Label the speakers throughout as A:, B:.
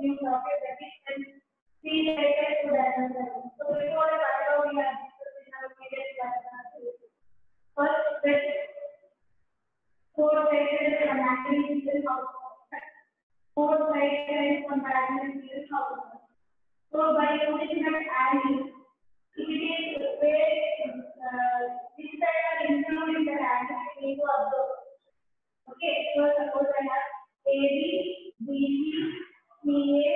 A: new topic that is related to diagram. So before whatever we are discussing our previous class, first that four factors and activities is how four factors and diagram is how. So by using that angle, if it is where this side are including the angle, we need to observe. Okay, so suppose I have AB, BC, CA,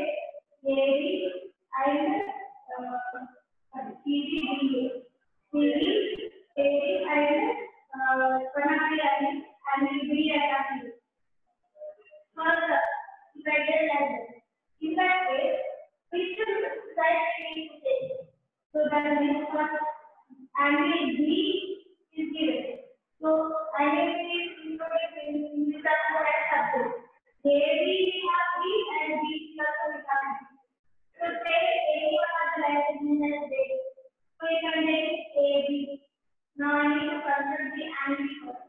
A: AB, and CD, DA. CD, AB, and Pranali and B and B. First, if I get like that, in that way, which side we need to take? So that means first angle B is given. So angle B is included in this correct subject. AB have B and B plus we have B. So say AB has the like in this. So you can take AB. Now I need to consider the angle first.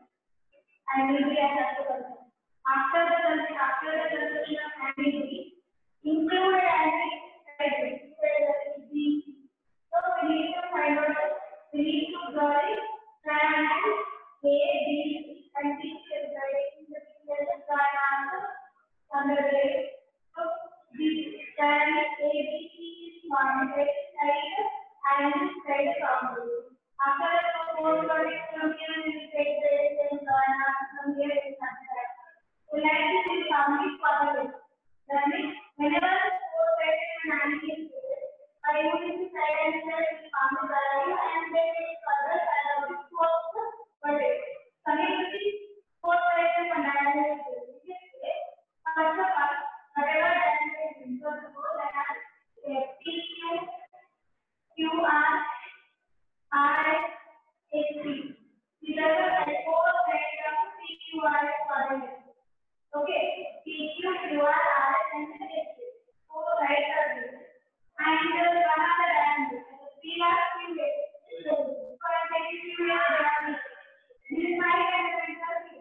A: Angle B I have to consider. After the consideration of angle B, include angle B. So we need to find out. We need to draw it triangle A, B, and B is in the triangle under A. So this triangle A, B, C is one side and this side boundary. After the four bodies from here, we will take the same triangle from here is subtract. So like this is boundary for the way. That means whenever four sides and angle is there, by using the side and side is boundary value and then it further with fourth body. Coming to the four sides and angle is there. First of all, whatever angle is in, so suppose I have PQ, QR, I, HP. These are the four sides of PQR coordinates. Okay, PQ, QR, R, and HP. Four sides are there. And one of the diagonals, PR, QA. So, for example, QA diagonal. This is my diagonal.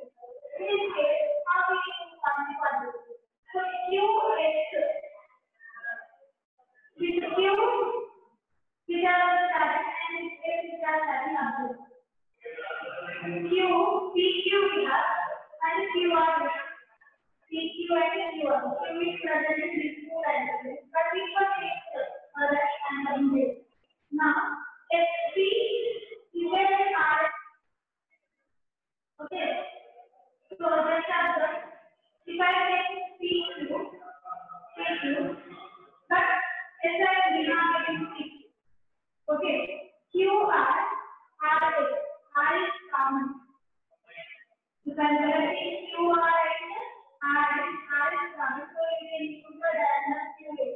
A: In this case, how we can quantify this? So, QX. With Q, these are the targets and these are the numbers. Q, PQ we have and QR we have. PQ and QR. So we present in these two diagrams. But we got right and this. Now, SP is an R. Okay. So just observe. If I take PQ, but S I denominator PQ. Okay, QR, R is common. You can see QR and R is common. So you can use the diagonal QA.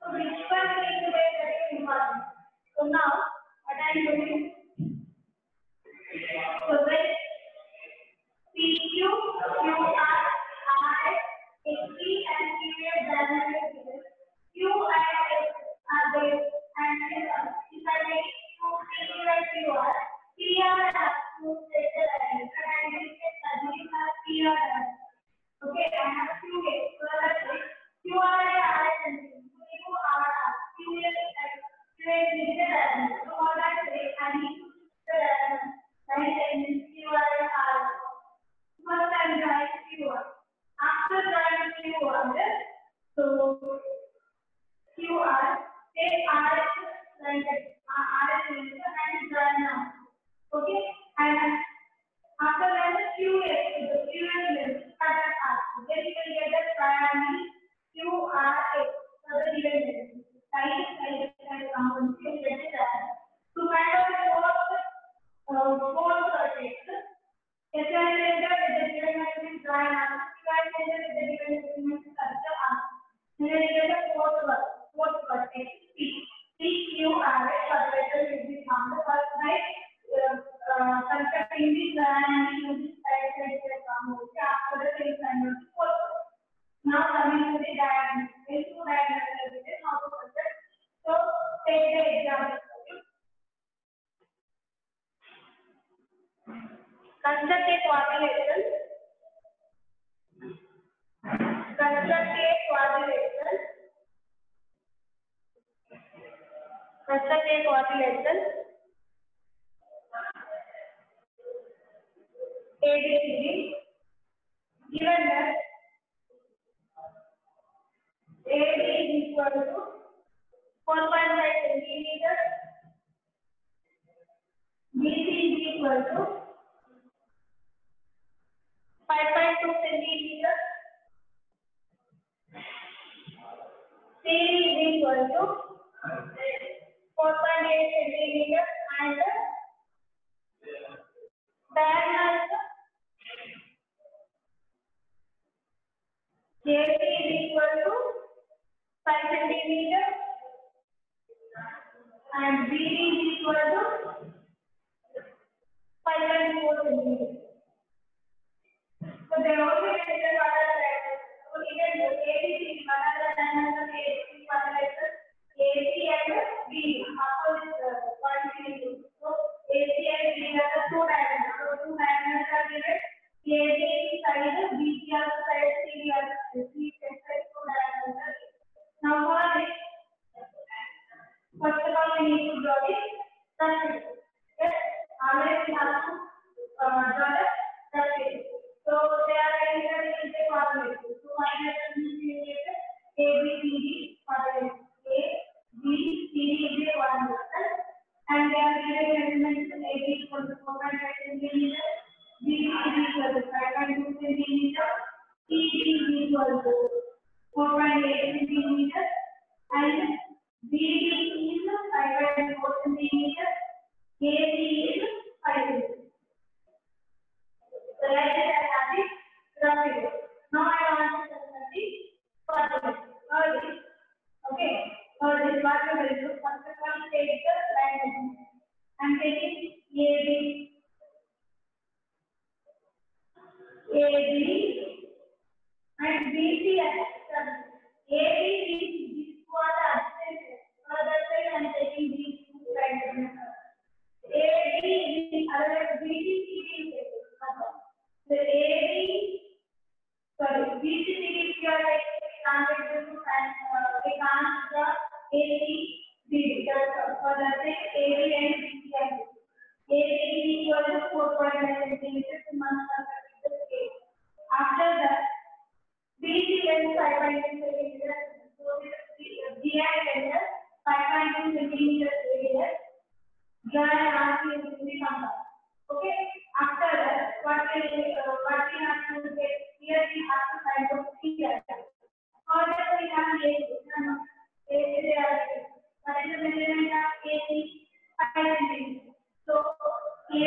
A: So which one is very important? So now what I am doing? So when PQ, QR, R, HP and QA diagonal Q and S are there. And if I make Q, and QR, PR has to set the line. And I will get PR. Okay, I have QA. So that's it. QR and R and QR, QA is the line. So what I say, I need to set the line. Right, and QR and R. First I write QR. After writing QR, so QR. Take R like that. R and draw now. Okay, and after that QA is start at R. Then you will get the triangle QRA. So the given side component get it. To find out the four circuits. S and center with the given measurement draw now. Q and center with the given measurement structure R. And then you get the fourth circuit. PQR quadrature will be found. The first side constructing the triangle using side after the same triangle. Now coming to the diagonal. These two diagonals are how to construct. So take the Construct a quadrilateral ABCD. Given that AB is equal to 4.5 centimeters, BC is equal to 5.2 centimeters, CD is equal to 4.8 centimeters, and diagonal AC is equal to 5 centimeters and BD is equal to 5.4 centimeters. So they also mentioned what are the diagonals. So even ABC, what are the diagonals of ABC? What are the AC and BD? Opposite quantity. So AC and BD are the two diagonals. So two diagonals are given. AC side, BC also side, CD also side. Two diagonals are given. Now for this, first of all, we need to draw the circle. Yes, always we have to draw the circle. So they are entered in the coordinate. So minus A, B, C, D coordinate. A, B, C, D is the coordinate. And they are given measurements A B equal to 4.5 centimeters, B is equal to 5.2 centimeters, C is equal to 4.8 centimeters, and B is 5.4 centimeters, A is 5 centimeters. So like that I have the graph. Now I want to consider the coordinates. Okay. So this is what we will do. First of all, take the line measurement. I'm taking AB and BC as AB is this was adjacent. So that's why I'm taking these two line measurements. AB is otherwise BC is the AB, sorry, BC is your translated to we can't the AC BD. For the sake AB and BC are AB is equal to 4.9 centimeters to month of the scale. After that, BC is 5.2 centimeters. So this GI is 5.2 centimeters area. Draw an arc in the compass. Okay. After that, what we have to get here, we have to find out theta. Or that we have what is the measurement of AC? 5 centimeters. So AB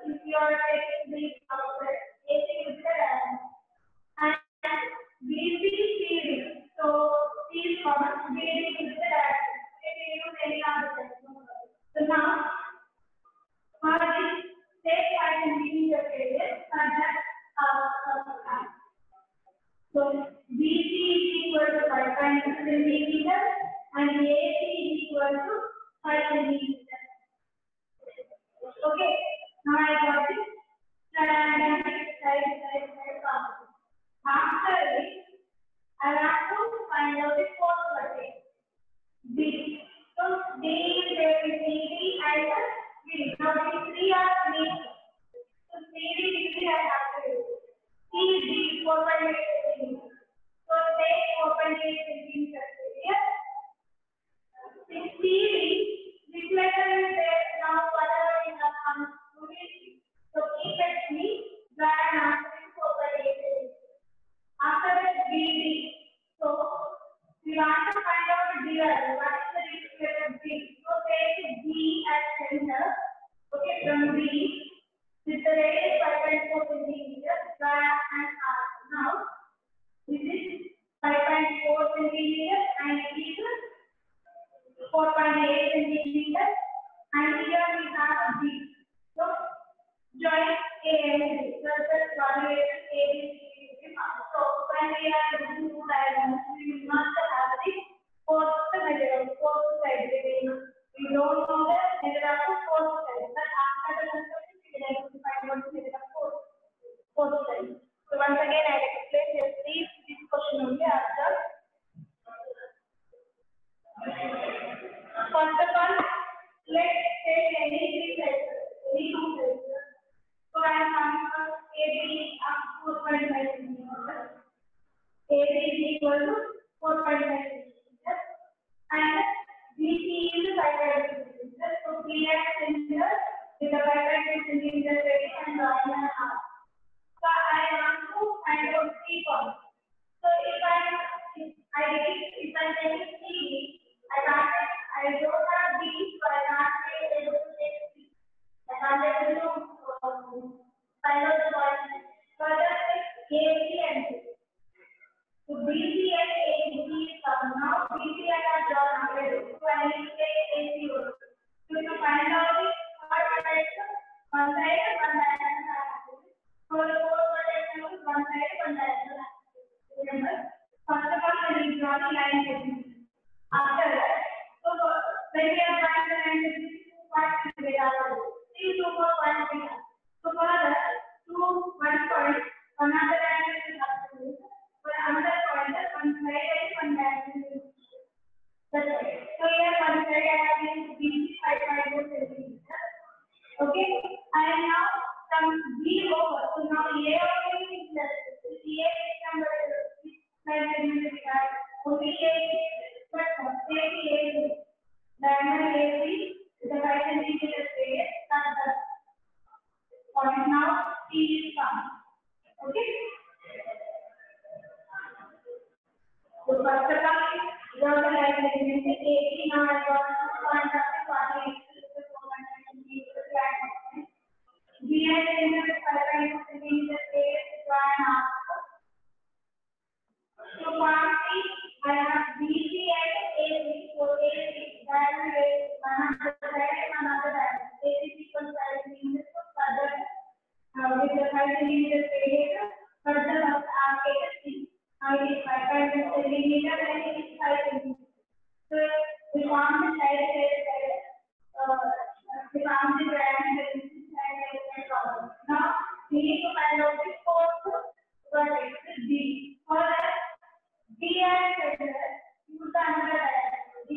A: if you are taking this outside, AC is the diagonal. And BC CD. So C is common, BD is the diagonal. If you use any other. So now for this, take 5 centimeters radius and that so BC is equal to 5.2 centimeters and AC is equal to 5 centimeters. Okay, now I got this. After this, I have to find out the fourth vertex, B. So D is there with CD and BD. Now these three are linked. So CD I have to do. CD 4.8 centimeters. So take 4.8 centimeters here. CD reflector is there. Now whatever we have come to it. So keep it me. Draw an arc in 4.8 centimeters. After that BD. So we want to find out DR. What is the reflector of B? So take B as center. Okay, from B with the radius 5.4 centimeters. Draw an arc. Now this is 5.4 centimeters and it is 4.8 centimeters. And here we have B. So join A and B. So that's one way A B C. So when we are doing two diagrams, we must have the fourth measure, fourth side. We don't know the measure of the fourth side, but after the construction, equal to 4.5 centimeters and BC is 5.5 centimeters. So PX center with the 5.5 centimeters radius and drawing an arc. So I want to find out 3 points. So if I take CD, I don't have B, so I can't be able to take C. I can't be able to find out the point. Further, AC and C. So BC and AC come now. BC I have drawn already. So I need to take AC also. So to find out the third direction, one side and one diagonal. So the fourth direction is one side, one diagonal. Remember, first of all, when we draw the line segment. After that, so when we are drawing the line segment, 2 parts will be done. 3 to 4 points will be done. So for that, 1 point, another diagonal is done. For another point, one side and one diagonal. That's right. So here one side I have used BC 5.4 centimeters. Okay, and now from B over. So now A over is less. A is number 5 centimeters. Only A is but AC diagonal AC is a 5 centimeters radius. That's the point. Now C is found. Okay. So first of all, draw the line segment AC. Now I got point of the quadrant. BI center is 5.4 centimeters radius. Draw an arc. So point C, I have BC and AC. So AC diagonal is one on the side and one on the diagonal. AC is equal to 5 centimeters. So further with the 5 centimeters radius, further of the arc is C. Now it is 5.4 centimeters and it is 5 centimeters. So we found the side. We found the diagonal side. Now we need to find out the fourth vertex, D. For that, D and center, use the another diagonal, D.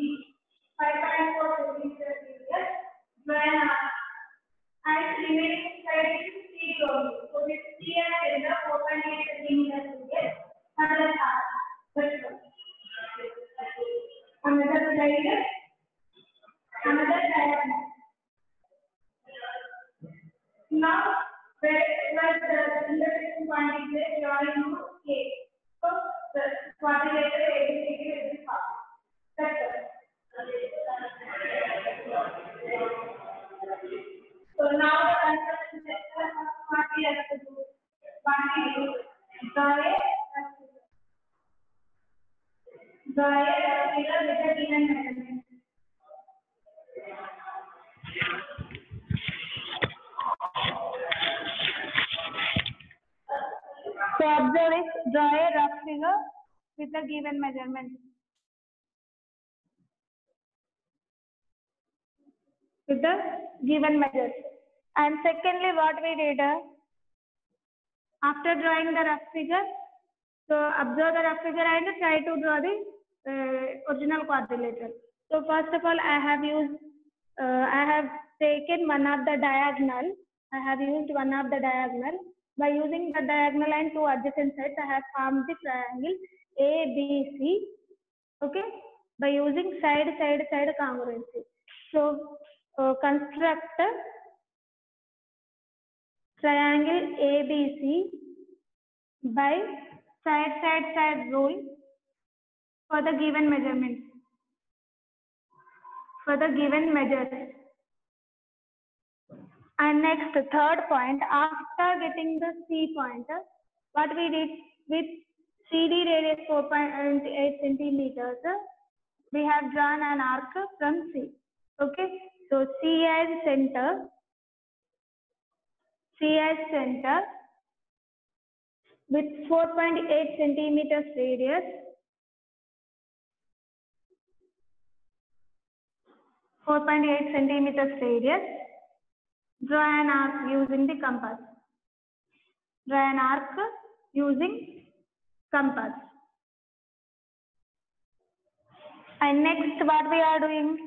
A: 5.4 centimeters radius, draw an arc. And remaining side is C only. So this C and center, 4.8 centimeters radius, another arc. That's all. Another side, another diagonal. Now, where the intersection point is there, we are in K. So, the quadrilateral ABCD will be found. That's all. So, now the construction sector of what we have to do. Draw a figure with the given measurement. So observe it, draw a rough figure with the given measurement. With the given measures. And secondly, what we did, after drawing the rough figure, so observe the rough figure and try to draw the original quadrilateral. So first of all, I have taken one of the diagonal. I have used one of the diagonal. By using the diagonal and two adjacent sides, I have formed the triangle ABC. Okay, by using side congruency. So construct triangle ABC by side rule for the given measurements. For the given measures. And next, third point, after getting the C point, what we did with CD radius 4.8 centimeters, we have drawn an arc from C. Okay, so C as center with 4.8 centimeters radius. 4.8 centimeters radius. Draw an arc using the compass. Draw an arc using compass. And next, what we are doing?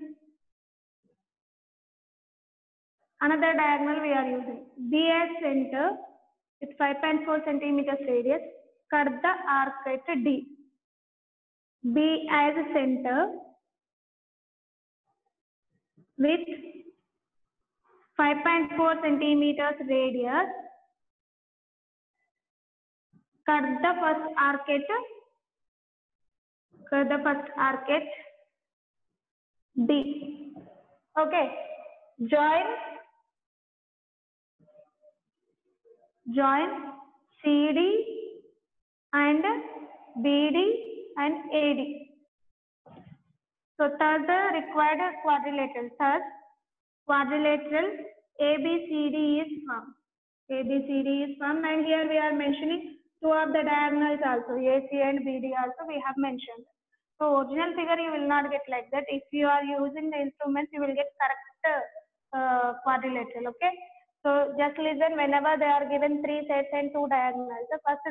A: Another diagonal we are using. B as center with 5.4 centimeters radius. Cut the arc at D. B as a center with 5.4 centimeters radius. Cut the first arcade D. Okay. Join CD and BD and AD. So thus the required quadrilateral. Thus quadrilateral ABCD is formed. ABCD is formed, and here we are mentioning two of the diagonals also, AC and BD also we have mentioned. So original figure you will not get like that. If you are using the instruments, you will get correct quadrilateral. Okay. So just listen. Whenever they are given three sides and two diagonals, the first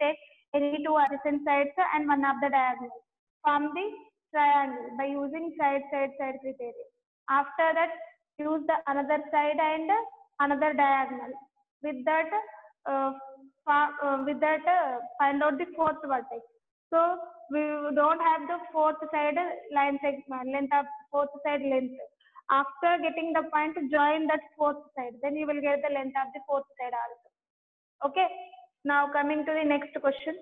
A: take any two adjacent sides and one of the diagonals. Form the triangle by using side criteria. After that, use the another side and another diagonal. With that, find out the fourth vertex. So we don't have the fourth side line segment length of fourth side length. After getting the point, join that fourth side. Then you will get the length of the fourth side also. Okay. Now coming to the next question.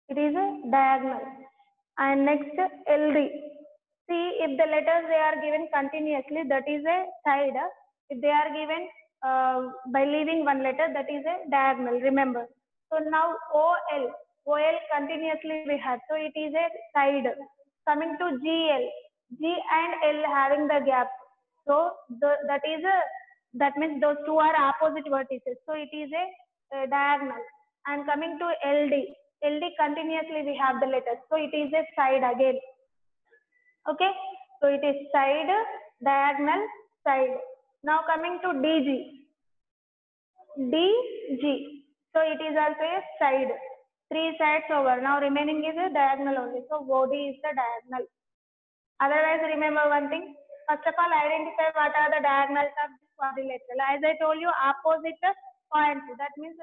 A: It is a diagonal. And next LD. See, if the letters they are given continuously, that is a side. If they are given by leaving one letter, that is a diagonal. Remember. So now OL continuously we have. So it is a side. Coming to GL, G and L having the gap. So that means those two are opposite vertices. So it is a diagonal. And coming to LD continuously we have the letters. So it is a side again. Okay. So it is side, diagonal, side. Now coming to DG. So it is also a side. Three sides over. Now remaining is a diagonal only. So OD is the diagonal. Otherwise, remember one thing. First of all, identify what are the diagonals of this quadrilateral. As I told you, opposite points. That means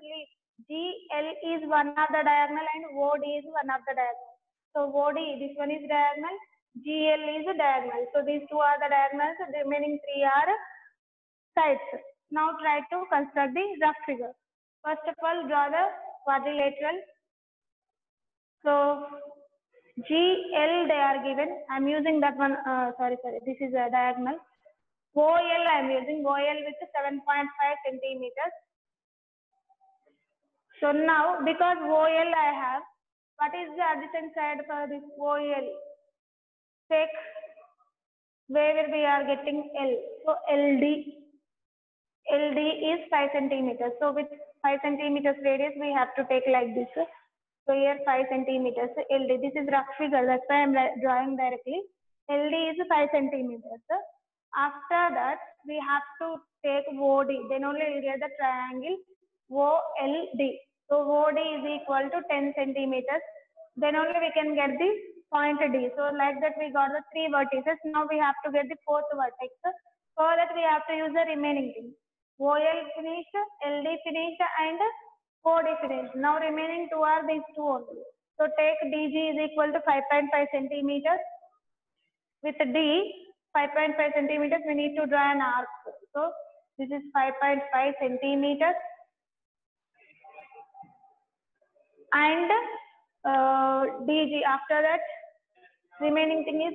A: GL is one of the diagonal and OD is one of the diagonal. So OD, this one is diagonal. GL is a diagonal. So these two are the diagonals. The remaining three are sides. Now try to construct the rough figure. First of all, draw the quadrilateral. So GL they are given. I'm using that one. Sorry. This is a diagonal. OL I'm using OL with 7.5 centimeters. So now because OL I have, what is the adjacent side for this OL? Take where we are getting L. So LD is 5 centimeters. So with 5 centimeters radius we have to take like this. So here 5 centimeters LD. This is rough figure. That's why I'm drawing directly. LD is 5 centimeters. After that we have to take OD. Then only we get the triangle OLD. So OD is equal to 10 centimeters. Then only we can get the point D. So like that we got the three vertices. Now we have to get the fourth vertex. For that we have to use the remaining thing. OL finished, LD finished and OD finished. Now remaining two are these two only. So take DG is equal to 5.5 centimeters. With D, 5.5 centimeters, we need to draw an arc. So this is 5.5 centimeters. And DG, after that, remaining thing is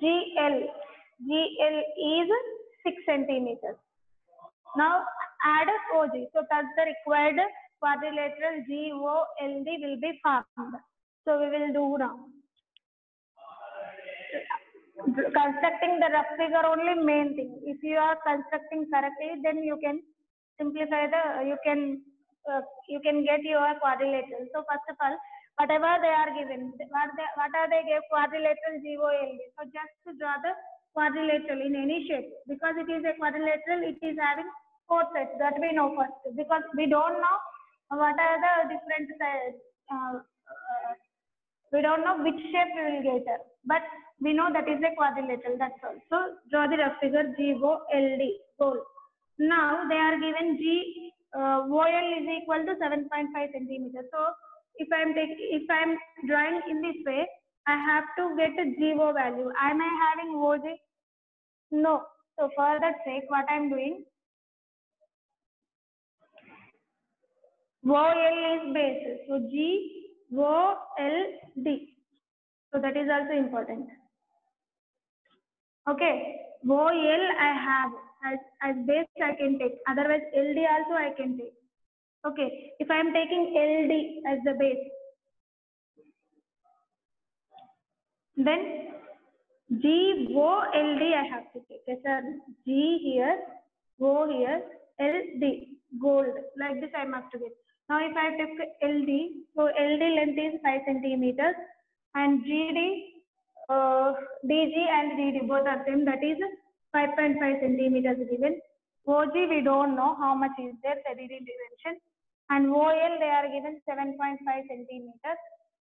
A: GL. GL is 6 centimeters. Now add OG. So that's the required quadrilateral GOLD will be formed. So we will do now. Constructing the rough figure only main thing. If you are constructing correctly, then you can simplify the, you can get your quadrilateral. So first of all, whatever they are given, what are they gave quadrilateral GOLD. So just to draw the quadrilateral in any shape, because it is a quadrilateral, it is having 4 sides, that we know first, because we don't know what are the different sides. We don't know which shape we will get, but we know that is a quadrilateral, that's all. So draw the rough figure GOLD, goal. Now they are given OL is equal to 7.5 centimeters. So if I'm drawing in this way, I have to get a GO value. Am I having OG? No. So for that sake, what I'm doing, OL is basis. So GOLD. So that is also important. Okay. OL I have as base I can take. Otherwise LD also I can take. Okay. If I am taking LD as the base, then GOLD I have to take. Yes, sir. G here, O here, LD, gold. Like this I must get. Now if I take LD, so LD length is 5 centimeters and GD, DG and DD both are same, that is 5.5 centimeters given. OG we don't know how much is there, they didn't mention. And OL they are given 7.5 centimeters.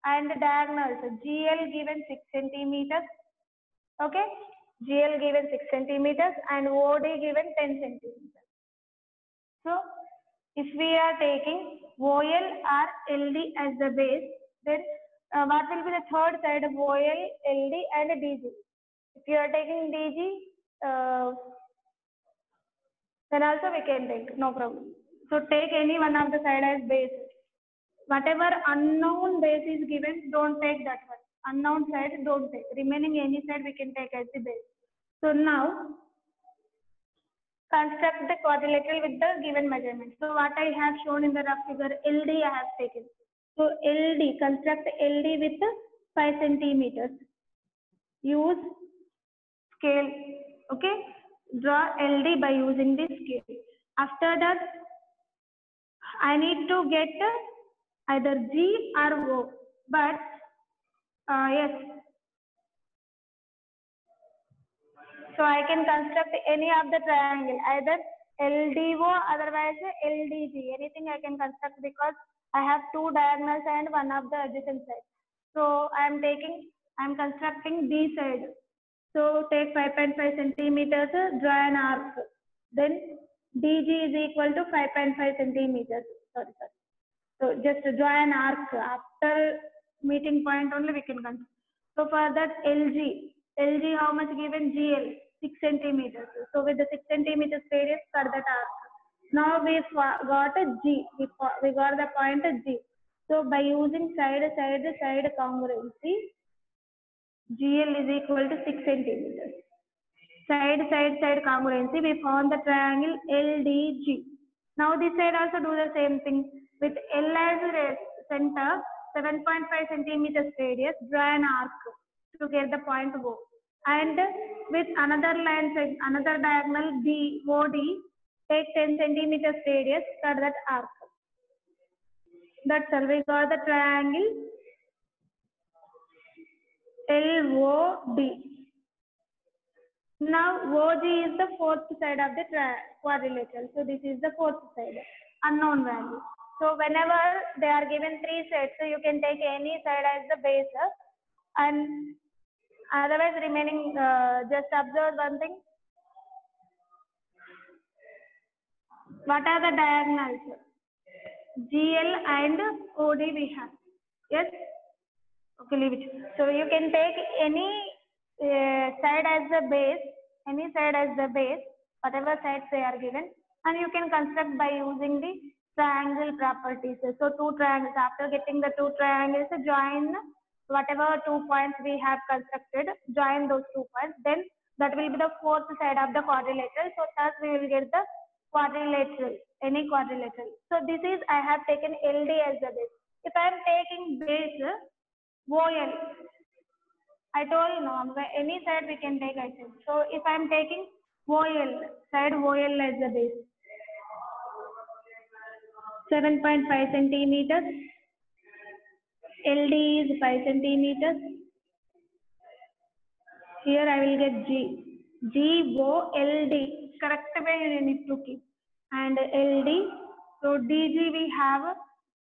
A: And diagonals, GL given 6 centimeters. Okay, GL given 6 centimeters and OD given 10 centimeters. So if we are taking OL or LD as the base, then what will be the third side of OL, LD and DG? If you are taking DG, then also we can take, no problem. So take any one of the side as base. Whatever unknown base is given, don't take that one. Unknown side, don't take. Remaining any side we can take as the base. So now, construct the quadrilateral with the given measurement. So what I have shown in the rough figure, LD I have taken. So LD, construct LD with 5 centimeters. Use scale. Okay. Draw LD by using this scale. After that, I need to get either G or O. But yes. So I can construct any of the triangle, either LDO, otherwise LDG. Anything I can construct because I have 2 diagonals and one of the adjacent sides. So I'm constructing D side. So take 5.5 centimeters, draw an arc. Then DG is equal to 5.5 centimeters. Sorry. So just draw an arc. After meeting point only we can construct. So for that LG how much given? GL 6 centimeters. So with the 6 centimeters radius for that arc. Now we got a G. We got the point G. So by using side congruency, GL is equal to 6 centimeters. Side congruency, we found the triangle LDG. Now this side also do the same thing. With L as center, 7.5 centimeters radius, draw an arc to get the point O. And with another line, another diagonal OD, take 10 centimeters radius for that arc. That's all. We got the triangle LOD. Now OG is the fourth side of the quadrilateral. So this is the fourth side, unknown value. So whenever they are given 3 sides, so you can take any side as the base, and otherwise remaining, just observe one thing. What are the diagonals? GL and OD we have. Yes. Okay, leave it. So you can take any side as the base, whatever sides they are given, and you can construct by using the triangle properties. So two triangles. After getting the two triangles, join whatever 2 points we have constructed. Join those 2 points. Then that will be the fourth side of the quadrilateral. So thus we will get the quadrilateral, any quadrilateral. So this is I have taken LD as the base. If I am taking base OL, I told you no, any side we can take I said. So if I am taking OL, side OL as the base, 7.5 centimeters, LD is 5 centimeters. Here I will get G. GOLD, correct way you need to keep. And LD, so DG we have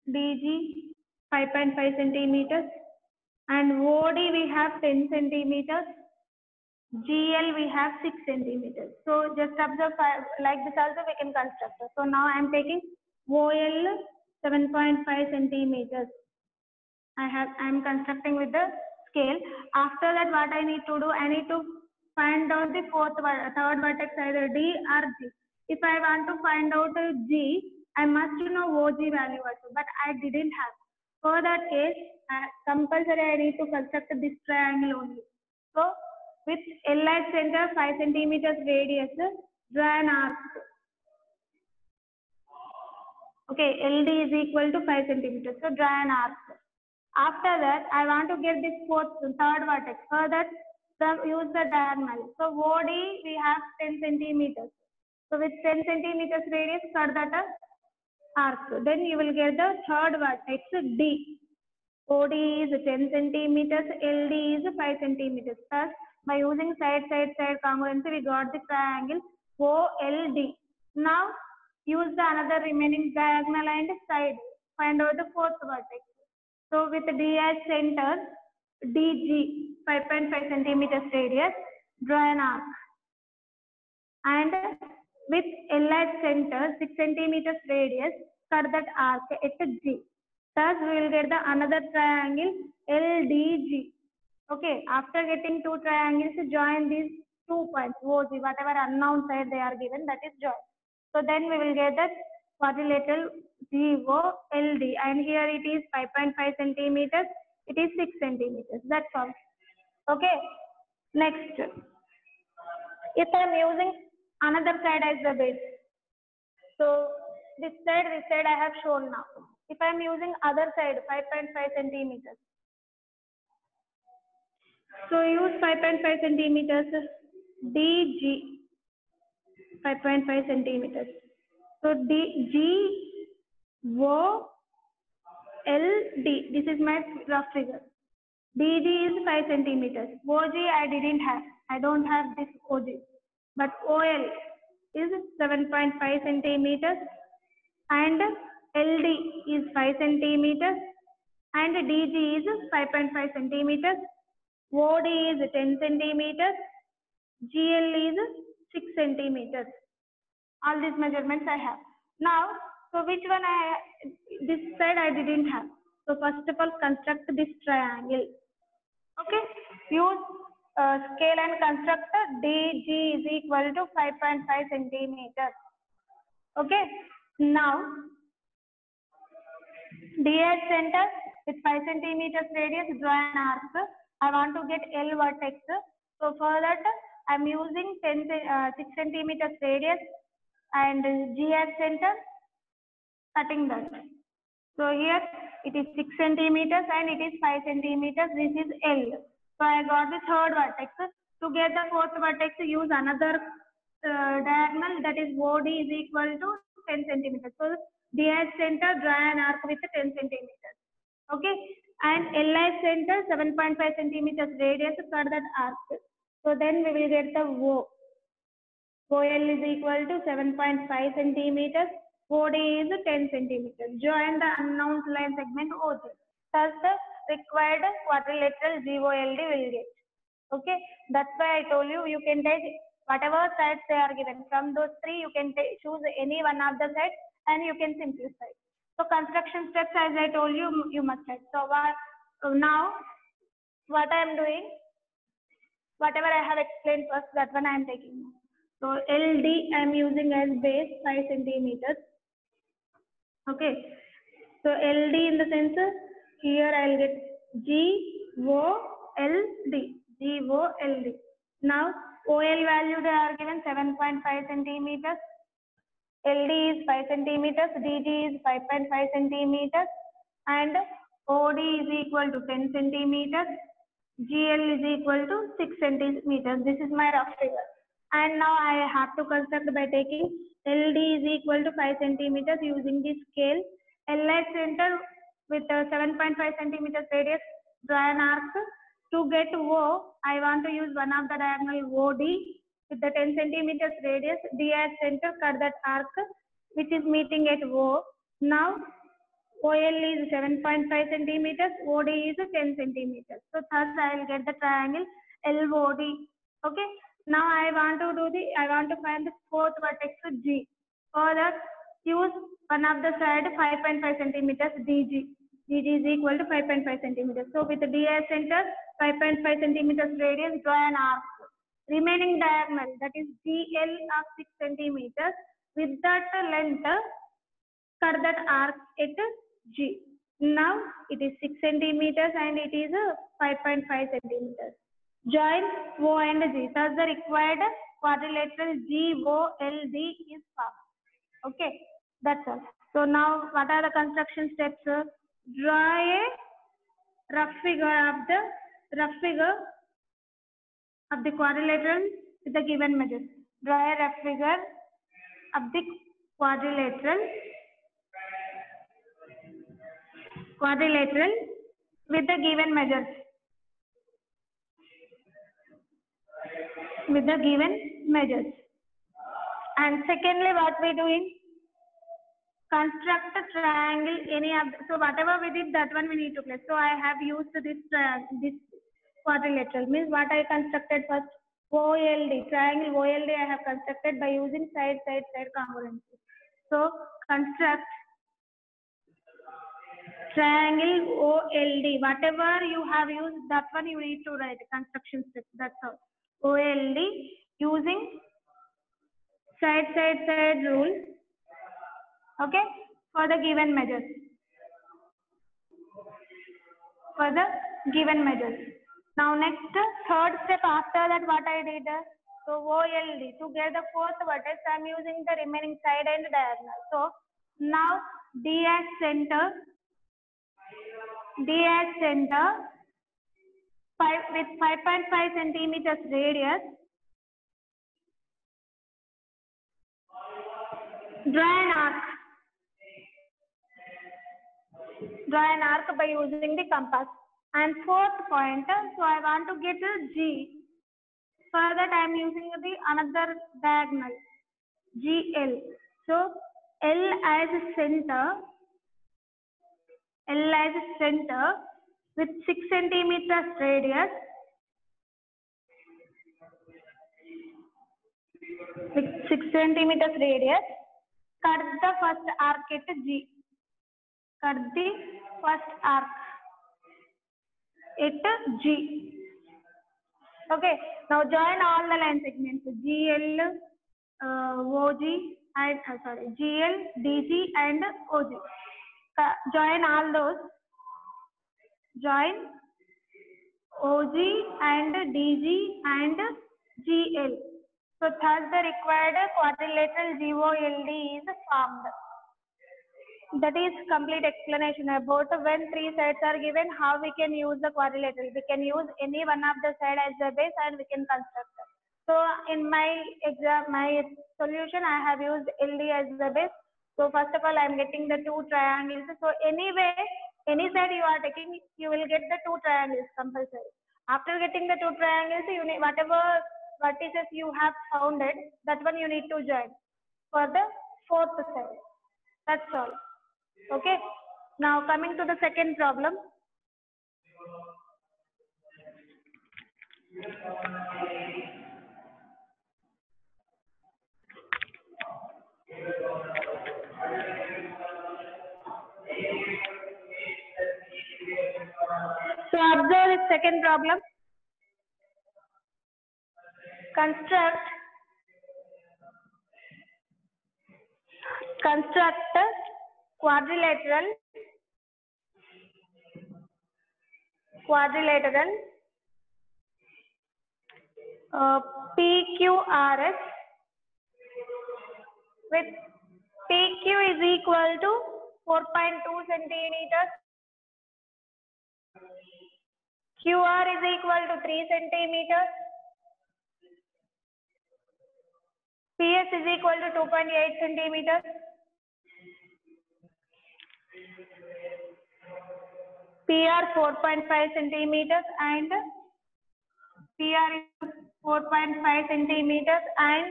A: DG 5.5 centimeters. And OD we have 10 centimeters. GL we have 6 centimeters. So just observe like this also we can construct. So now I am taking OL 7.5 centimeters. I am constructing with the scale. After that, what I need to do, I need to find out the third vertex either D or G. If I want to find out G, I must know OG value also, but I didn't have. For that case, compulsory I need to construct this triangle only. So with L at center, 5 centimeters radius, draw an arc. Okay, LD is equal to 5 centimeters. So draw an arc. After that, I want to get this third vertex. For that, use the diagonal. So OD we have 10 centimeters. So with 10 centimeters radius, cut that arc. Then you will get the third vertex D. OD is 10 centimeters, LD is 5 centimeters. Thus, by using side congruency, we got the triangle OLD. Now, use the another remaining diagonal and side. Find out the fourth vertex. So with D as center, DG 5.5 centimeters radius, draw an arc. And with L as center, 6 centimeters radius, cut that arc at G. Thus, we will get the another triangle LDG. Okay, after getting two triangles, join these 2 points, OG, whatever unknown side they are given, that is joined. So then we will get that quadrilateral GOLD, and here it is 5.5 centimeters, it is 6 centimeters. That's all. Okay, next. If I am using another side as the base, so this side I have shown now. If I am using other side, 5.5 centimeters. So use 5.5 centimeters, DG, 5.5 centimeters. So DG, O, L, D. This is my rough figure. DG is 5 centimeters. OG I didn't have. I don't have this OG. But OL is 7.5 centimeters. And LD is 5 centimeters. And DG is 5.5 centimeters. OD is 10 centimeters. GL is 6 centimeters. All these measurements I have. Now, so which one this side I didn't have. So first of all, construct this triangle. Okay, use scale and construct DG is equal to 5.5 centimeters. Okay, now D at center with 5 centimeters radius, draw an arc. I want to get L vertex. So for that, I am using 6 centimeters radius and G at center, cutting that. So here it is 6 centimeters and it is 5 centimeters. This is L. So I got the third vertex. To get the fourth vertex, use another diagonal, that is OD is equal to 10 centimeters. So D at center, draw an arc with 10 centimeters. Okay, and L at center, 7.5 centimeters radius, cut that arc. So then we will get the O. OL is equal to 7.5 centimeters. OD is 10 centimeters. Join the unknown line segment OG. Thus the required quadrilateral GOLD will get. Okay, that's why I told you, you can take whatever sides they are given. From those three, you can choose any one of the sides and you can simplify. So construction steps, as I told you, you must have. So now what I am doing, whatever I have explained first, that one I am taking. So LD I am using as base 5 centimeters. Okay. So LD in the sense here I'll get GOLD. GOLD. Now OL value they are given 7.5 centimeters. LD is 5 centimeters. DG is 5.5 centimeters. And OD is equal to 10 centimeters. GL is equal to 6 centimeters. This is my rough figure. And now I have to construct by taking LD is equal to 5 centimeters using the scale. LI center with 7.5 centimeters radius, draw an arc. To get O, I want to use one of the diagonal OD with the 10 centimeters radius. D as center, cut that arc which is meeting at O. Now OL is 7.5 centimeters, OD is 10 centimeters. So thus I will get the triangle LOD. Okay. Now I want to find the fourth vertex G. For that, use one of the side 5.5 centimeters DG. DG is equal to 5.5 centimeters. So with the D as center, 5.5 centimeters radius, draw an arc. Remaining diagonal, that is GL of 6 centimeters. With that length, cut that arc at G. Now it is 6 centimeters and it is 5.5 centimeters. Join O and G. Thus the required quadrilateral GOLD is formed. Okay, that's all. So now what are the construction steps? Draw a rough figure of the quadrilateral with the given measures. Draw a rough figure of the quadrilateral with the given measures. And secondly, what we doing? Construct a triangle. So whatever we did, that one we need to place. So I have used this quadrilateral. Means what I constructed first, OLD triangle OLD I have constructed by using side congruency. So construct triangle OLD. Whatever you have used, that one you need to write construction steps. That's all. OLD using side rule. Okay, for the given measures. Now next, third step after that, what I did? So OLD to get the fourth vertex, I am using the remaining side and diagonal. So now D as center with 5.5 centimeters radius. Draw an arc by using the compass. And fourth point, so I want to get G. For that I am using the another diagonal, GL. So L as center with 6 centimeters radius. Cut the first arc at G. Okay, now join all the line segments GL, OG, and GL, DG, and OG. Join all those. Join OG and DG and GL. So thus the required quadrilateral GOLD is formed. That is complete explanation about when three sides are given, how we can use the quadrilateral. We can use any one of the side as the base and we can construct. So in my solution, I have used LD as the base. So first of all, I am getting the two triangles. So anyway, any side you are taking, you will get the two triangles compulsory. After getting the two triangles, you need whatever vertices you have founded, that one you need to join for the fourth side. That's all. Okay. Now coming to the second problem. So observe the second problem. Construct quadrilateral PQRS with PQ is equal to 4.2 centimeters, QR is equal to 3 centimeters, PS is equal to 2.8 centimeters, PR 4.5 centimeters and PR is 4.5 centimeters and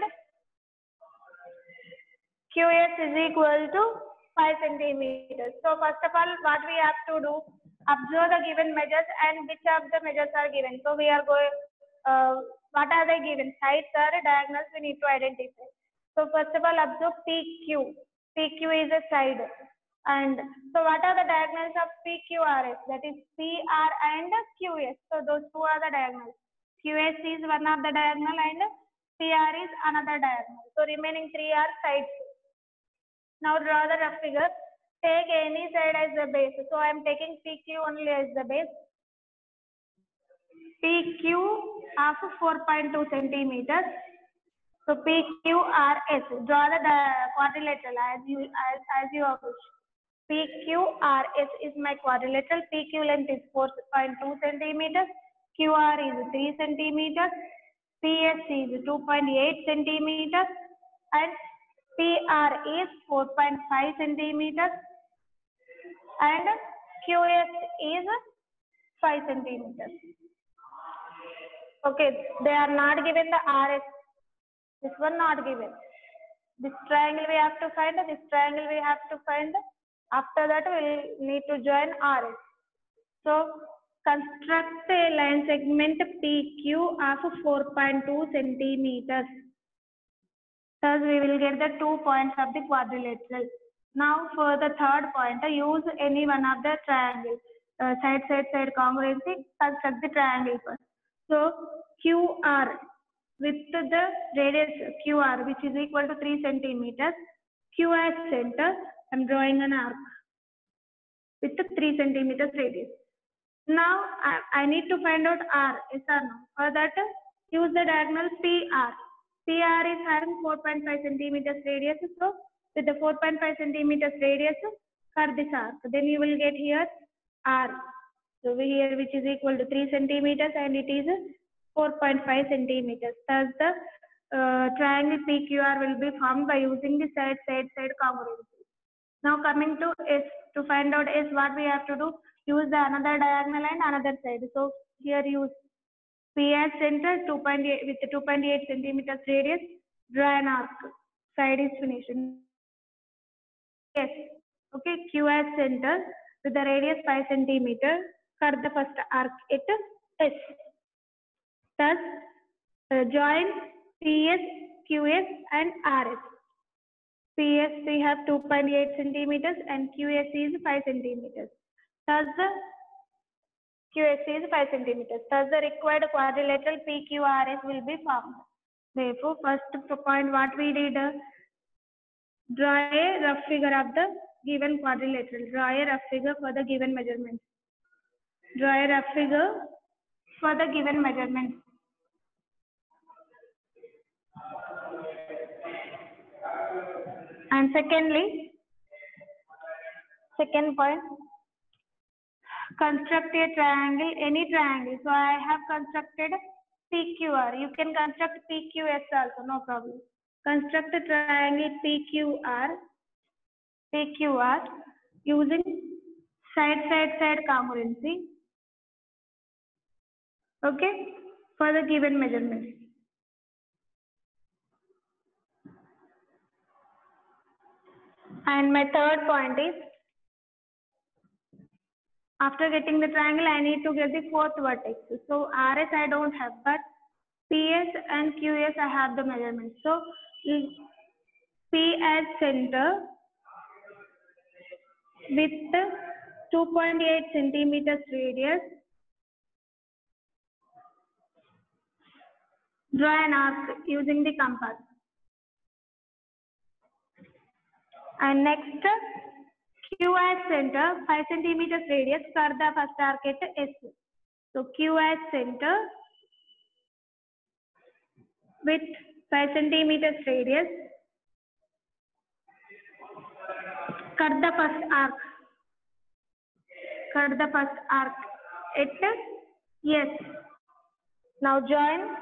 A: QS is equal to 5 centimeters. So first of all, what we have to do, observe the given measures and which of the measures are given. So we are going, what are they given? Sides or diagonals we need to identify. So first of all, observe PQ. PQ is a side. And so what are the diagonals of PQRS? That is PR and QS. So those two are the diagonals. QS is one of the diagonal and PR is another diagonal. So remaining three are sides. Now draw the rough figure. Take any side as the base. So I am taking PQ only as the base. PQ of 4.2 centimeters. So PQRS. Draw the quadrilateral as you wish. PQRS is my quadrilateral. PQ length is 4.2 centimeters. QR is 3 centimeters. PS is 2.8 centimeters. And PR is 4.5 centimeters. And QS is 5 centimeters. Okay, they are not given the RS. This one not given. This triangle we have to find. This triangle we have to find. After that, we will need to join RS. So, construct a line segment PQ of 4.2 centimeters. Thus, we will get the 2 points of the quadrilateral. Now, for the third point, use any one of the triangles. Side congruency, construct the triangle first. So, QR with the radius QR, which is equal to 3 centimeters. Q as center. I am drawing an arc with the 3 centimeters radius. Now I need to find out R, yes or no. For that, use the diagonal PR. PR is having 4.5 centimeters radius. So with the 4.5 centimeters radius, cut this arc. Then you will get here R. So here which is equal to 3 centimeters and it is 4.5 centimeters. Thus the triangle PQR will be formed by using the side congruency. Now coming to S, to find out S, what we have to do, use the another diagonal and another side. So here use P as center 2.8 with the 2.8 centimeters radius, draw an arc. Side is finished. Yes, okay, Q as center with the radius 5 centimeters, cut the first arc at S. Thus join PS, QS and RS. PS we have 2.8 centimeters and QS is 5 centimeters. Thus the QS is 5 centimeters. Thus the required quadrilateral PQRS will be formed. Therefore, first point what we did, draw a rough figure of the given quadrilateral. Draw a rough figure for the given measurement. Draw a rough figure for the given measurement. And secondly, second point, construct a triangle, any triangle. So I have constructed PQR. You can construct PQS also, no problem. Construct a triangle PQR using side congruency. Okay, for the given measurement. And my third point is, after getting the triangle, I need to get the fourth vertex. So RS I don't have, but PS and QS I have the measurement. So P as center with 2.8 centimeters radius, Draw an arc using the compass. And next, Q as center, 5 centimeters radius, curve the first arc at S. So Q as center with 5 centimeters radius, cut the first arc. Cut the first arc at S. Now join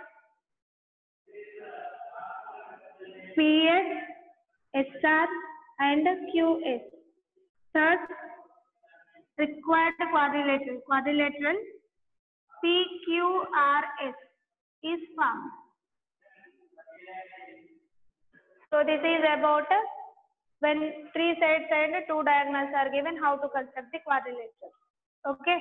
A: PS, SR and QS. Third, required quadrilateral PQRS is formed. So this is about when 3 sides and 2 diagonals are given, how to construct the quadrilateral. Okay.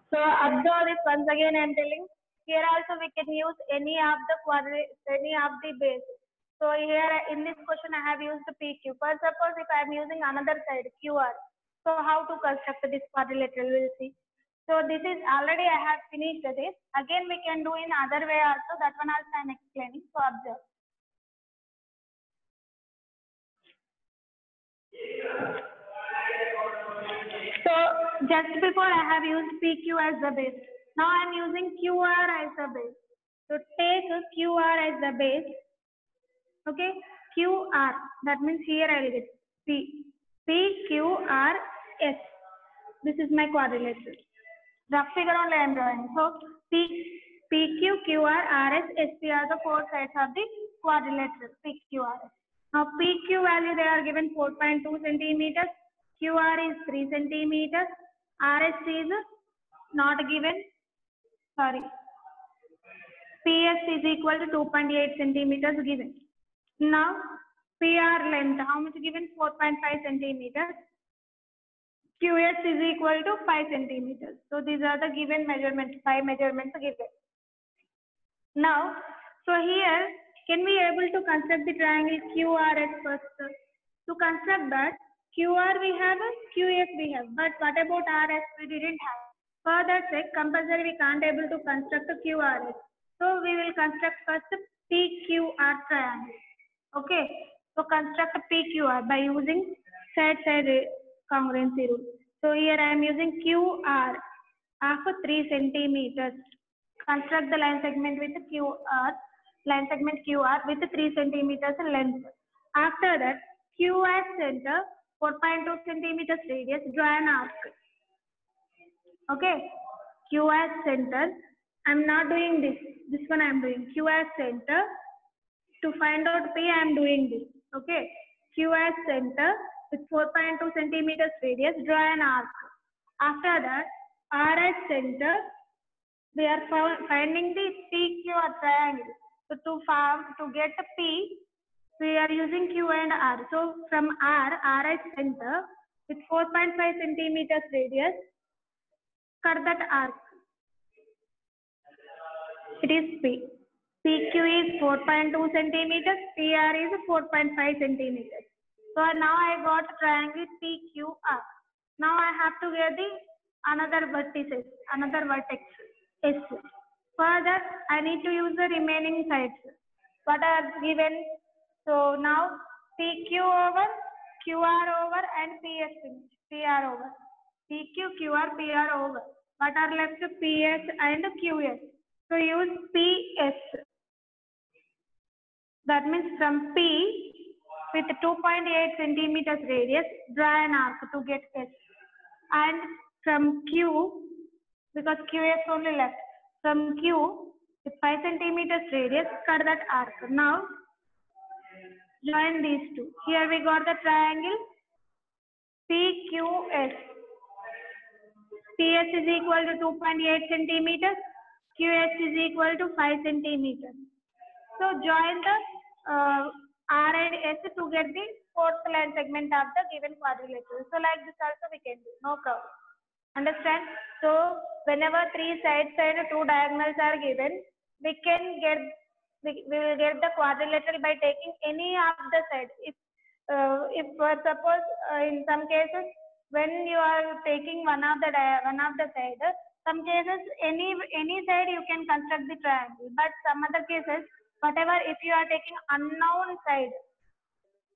A: So observe this once again. I am telling. Here also we can use any of the base. So here in this question I have used the PQ. For suppose if I am using another side QR. So how to construct this quadrilateral, we'll see. So this is already I have finished this. Again we can do in other way also. That one also I am explaining. So observe. So just before I have used PQ as the base. Now I am using QR as the base. So take QR as the base. Okay, QR. That means here I will get P. PQRS. This is my quadrilateral. Rough figure only I am drawing. So PQ, QR, RS, SP are the 4 sides of the quadrilateral. PQRS. Now PQ value they are given 4.2 centimeters. QR is 3 centimeters. RS is not given. Sorry. PS is equal to 2.8 centimeters given. Now PR length, how much given? 4.5 centimeters. QS is equal to 5 centimeters. So these are the given measurements, 5 measurements given. Now, so here, can we able to construct the triangle QRS first? To construct that, QR we have, QS we have, but what about RS? We didn't have. For that sake, compulsory we can't able to construct QRS. So we will construct first PQR triangle. Okay, so construct PQR by using side congruency rule. So here I am using QR of 3 centimeters. Construct the line segment with QR, line segment QR with 3 centimeters length. After that, QR center 4.2 centimeters radius, draw an arc. Okay, QR center. I am not doing this. This one I am doing. QR center. To find out P, I am doing this. Okay, QR center with 4.2 centimeters radius, draw an arc. After that, RS center, we are finding the PQ triangle. So to get the P, we are using Q and R. So from RS center with 4.5 centimeters radius, cut that arc. It is P. PQ is 4.2 centimeters, PR is 4.5 centimeters. So now I got triangle PQR. Now I have to get the another vertex S. For that I need to use the remaining sides. What are given? So now PQ over, QR over and PS finish. PR over. PQ, QR, PR over. What are left? PS and QS. So use PS. That means from P with 2.8 centimeters radius, draw an arc to get S. And from Q, because QS only left, from Q with 5 centimeters radius, cut that arc. Now join these two. Here we got the triangle PQS. PS is equal to 2.8 centimeters. QS is equal to 5 centimeters. So join the R and S to get the fourth line segment of the given quadrilateral. So like this also we can do, no problem. Understand? So whenever three sides and two diagonals are given, we will get the quadrilateral by taking any of the side. If suppose in some cases when you are taking one of the side, some cases any side you can construct the triangle, but some other cases whatever if you are taking unknown side,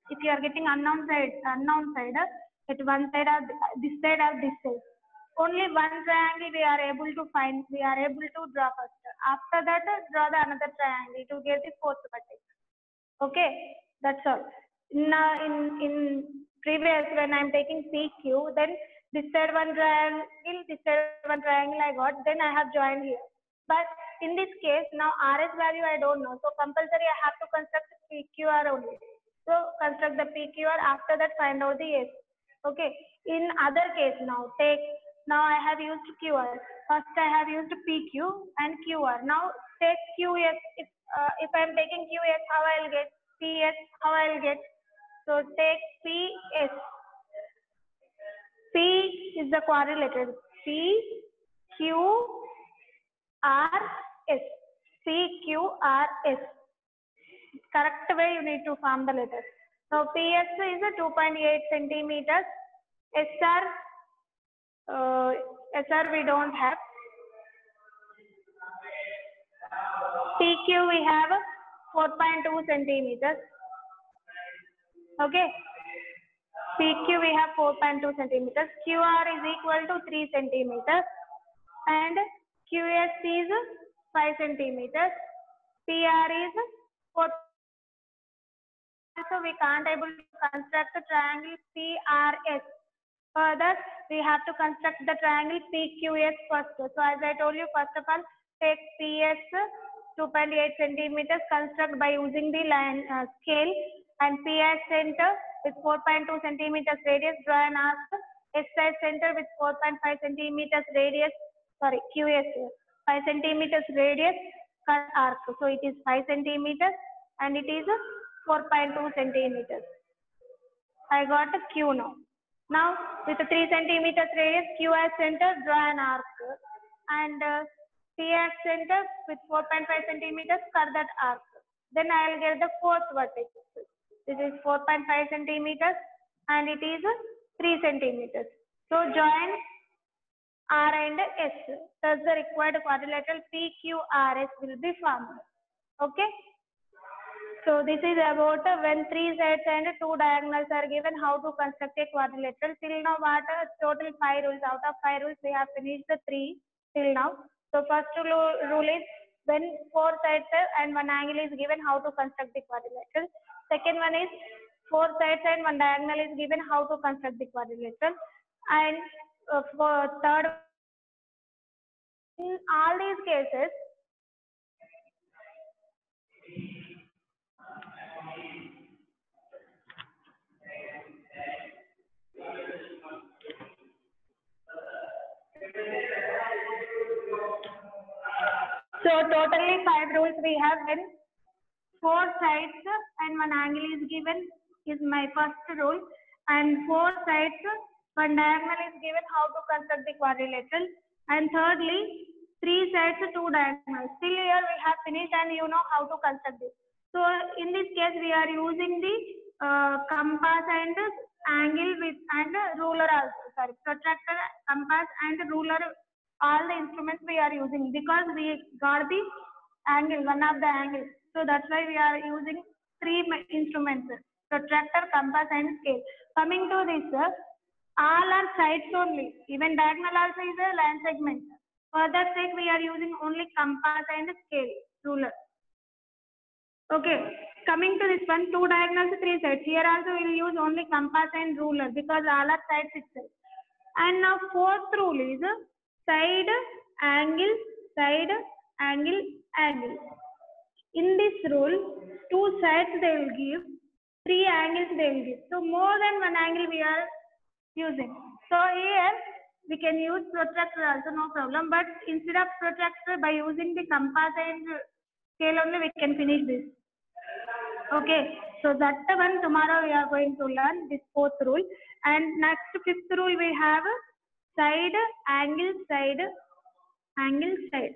A: if you are getting unknown side at one side or this side or this side, only one triangle we are able to draw first. After that draw the another triangle to get the fourth vertex. Okay, that's all. In previous when I am taking PQ, then this side one triangle, this side one triangle I got, then I have joined here. But in this case now RS value I don't know, so compulsory I have to construct PQR only. So construct the PQR, after that find out the S. Okay. In other case now I have used QR. First I have used PQ and QR. Now take QS. If I am taking QS, how I will get? PS, how I will get? So take PS. P is the quadrilateral. P, Q, R, S. P, Q, R, S. Correct way you need to form the letters. Now PS is a 2.8 centimeters. SR we don't have. PQ we have 4.2 centimeters. Okay. PQ we have 4.2 centimeters. QR is equal to 3 centimeters. And QS is 5 centimeters. PR is 4. So we can't able to construct the triangle PRS. Further, we have to construct the triangle PQS first. So as I told you, first of all, take PS 2.8 centimeters, construct by using the line scale, and PS center with 4.2 centimeters radius, draw an arc. SI center with 4.5 centimeters radius, sorry, QS 5 centimeters radius, cut arc. So it is 5 centimeters and it is 4.2 centimeters. I got a Q now. Now with a 3 centimeters radius, QS center, draw an arc, and PS center with 4.5 centimeters, cut that arc. Then I will get the fourth vertex. This is 4.5 centimeters and it is 3 centimeters. So join R and S. Thus the required quadrilateral PQRS will be formed. Okay. So this is about when three sides and two diagonals are given, how to construct a quadrilateral. Till now what total 5 rules. Out of 5 rules we have finished the 3 till now. So first rule is when 4 sides and 1 angle is given, how to construct the quadrilateral. Second one is 4 sides and 1 diagonal is given, how to construct the quadrilateral. And for third, in all these cases, so totally 5 rules we have. When 4 sides and 1 angle is given is my first rule, and 4 sides 1 diagonal is given, how to construct the quadrilateral. And thirdly, 3 sides 2 diagonals. Till here we have finished and you know how to construct this. So in this case we are using the compass and angle with and ruler also. Sorry, protractor, compass and ruler. All the instruments we are using because we got the angle, one of the angles. So that's why we are using 3 instruments: protractor, compass and scale. Coming to this, all are sides only. Even diagonal also is a line segment. For that sake, we are using only compass and scale, ruler. Okay. Coming to this one, 2 diagonals, 3 sides. Here also we will use only compass and ruler because all are sides itself. And now fourth rule is side, angle, angle, angle. In this rule, 2 sides they will give, 3 angles they will give. So more than 1 angle we are using. So here we can use protractor also, no problem. But instead of protractor, by using the compass and scale only, we can finish this. Okay, so that one tomorrow we are going to learn this fourth rule. And next fifth rule we have side, angle, side, angle, side.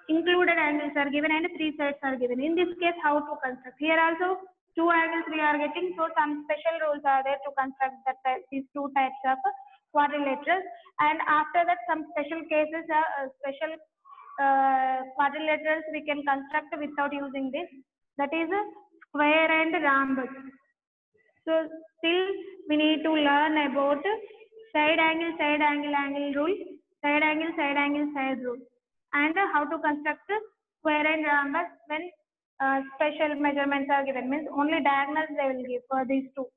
A: Included angles are given and three sides are given. In this case, how to construct? Here also two angles we are getting. So some special rules are there to construct that these two types of quadrilaterals. And after that, some special cases are special quadrilaterals we can construct without using this. That is square and rhombus. So still we need to learn about side angle, angle rule, side angle, side rule, and how to construct square and rhombus when special measurements are given. Means only diagonals they will give for these two.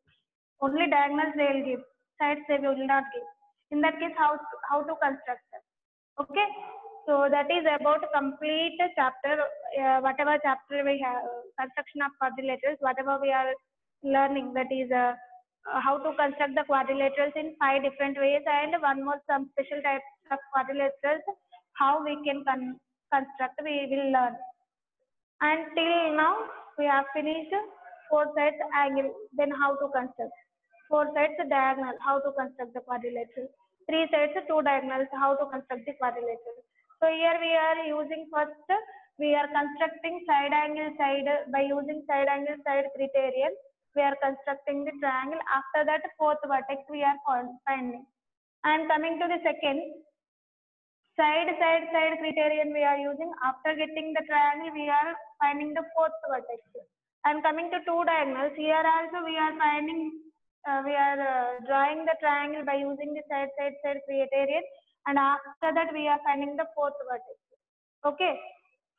A: Only diagonals they will give. Sides they will not give. In that case, how to construct them? Okay. So that is about complete chapter. Whatever chapter we have, construction of quadrilaterals, whatever we are learning, that is how to construct the quadrilaterals in 5 different ways, and one more some special types of quadrilaterals, how we can construct, we will learn. And till now we have finished 4 sides angle, then how to construct. 4 sides diagonal, how to construct the quadrilateral. 3 sides 2 diagonals, how to construct the quadrilateral. So here we are using first, we are constructing side angle side by using side angle side criterion. We are constructing the triangle. After that, fourth vertex we are finding. And coming to the second, side criterion we are using. After getting the triangle, we are finding the fourth vertex. And coming to 2 diagonals, here also we are finding, drawing the triangle by using the side criterion. And after that, we are finding the fourth vertex. Okay.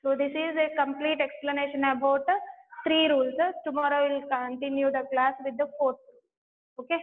A: So this is a complete explanation about 3 rules. Tomorrow we will continue the class with the fourth rule. Okay.